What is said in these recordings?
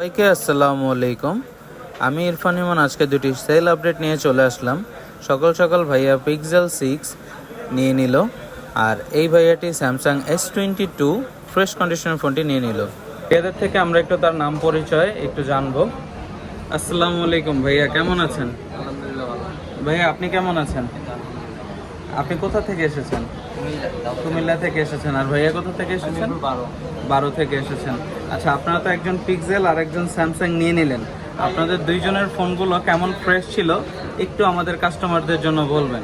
সবাইকে আসসালামু আলাইকুম। আমি ইরফান ইমন আজকে দুটি সেল আপডেট নিয়ে চলে আসলাম। সকাল সকাল ভাইয়া পিক্সেল 6 নিয়ে নিল, আর এই ভাইয়াটি স্যামসাং S22 ফ্রেশ কন্ডিশনের ফোনটি নিয়ে নিল। এদের থেকে আমরা একটু তার নাম পরিচয় একটু জানবো। আসসালামু আলাইকুম ভাইয়া, কেমন আছেন? আলহামদুলিল্লাহ ভালো। ভাইয়া আপনি কেমন আছেন? আপনি কোথা থেকে এসেছেন? কুমিল্লা থেকে এসেছেন। আর ভাইয়া কোথা থেকে এসেছেন? 12 থেকে এসেছেন। আচ্ছা, আপনারা তো একজন পিক্সেল আর একজন স্যামসাং নিয়ে নিলেন। আপনাদের দুইজনের ফোনগুলো কেমন ফ্রেশ ছিল একটু আমাদের কাস্টমারদের জন্য বলবেন।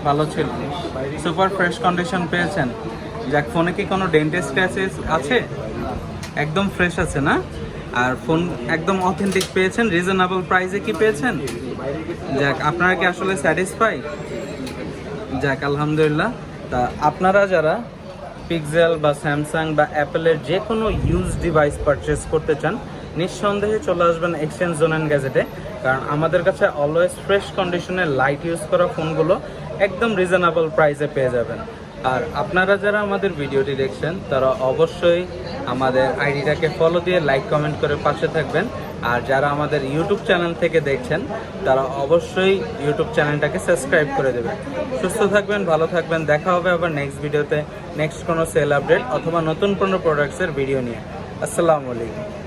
ভালো ছিল, সুপার ফ্রেশ কন্ডিশন পেয়েছেন। যাক, ফোনে কি কোনো ডেন্টের স্ক্র্যাচেস আছে? একদম ফ্রেশ আছে না? আর ফোন একদম অথেন্টিক পেয়েছেন, রিজনেবল প্রাইসে কি পেয়েছেন? যাক, আপনারা কি আসলে স্যাটিসফাই? যাক, আলহামদুলিল্লাহ। তা আপনারা যারা পিক্সেল বা স্যামসাং বা অ্যাপেলের যে কোনো ইউজ ডিভাইস পারচেস করতে চান, নিঃসন্দেহে চলে আসবেন এক্সচেঞ্জ জোন অ্যান্ড গ্যাজেটে। কারণ আমাদের কাছে অলওয়েজ ফ্রেশ কন্ডিশনে লাইট ইউজ করা ফোনগুলো একদম রিজনেবল প্রাইসে পেয়ে যাবেন। আর আপনারা যারা আমাদের ভিডিওটি দেখছেন তারা অবশ্যই আমাদের আইডিটাকে ফলো দিয়ে লাইক কমেন্ট করে পাশে থাকবেন। আর যারা আমাদের ইউটিউব চ্যানেল থেকে দেখছেন তারা অবশ্যই ইউটিউব চ্যানেলটাকে সাবস্ক্রাইব করে দেবেন। সুস্থ থাকবেন, ভালো থাকবেন। দেখা হবে আবার নেক্সট ভিডিওতে, নেক্সট কোনো সেল আপডেট অথবা নতুন কোনো প্রোডাক্টসের ভিডিও নিয়ে। আসসালামু আলাইকুম।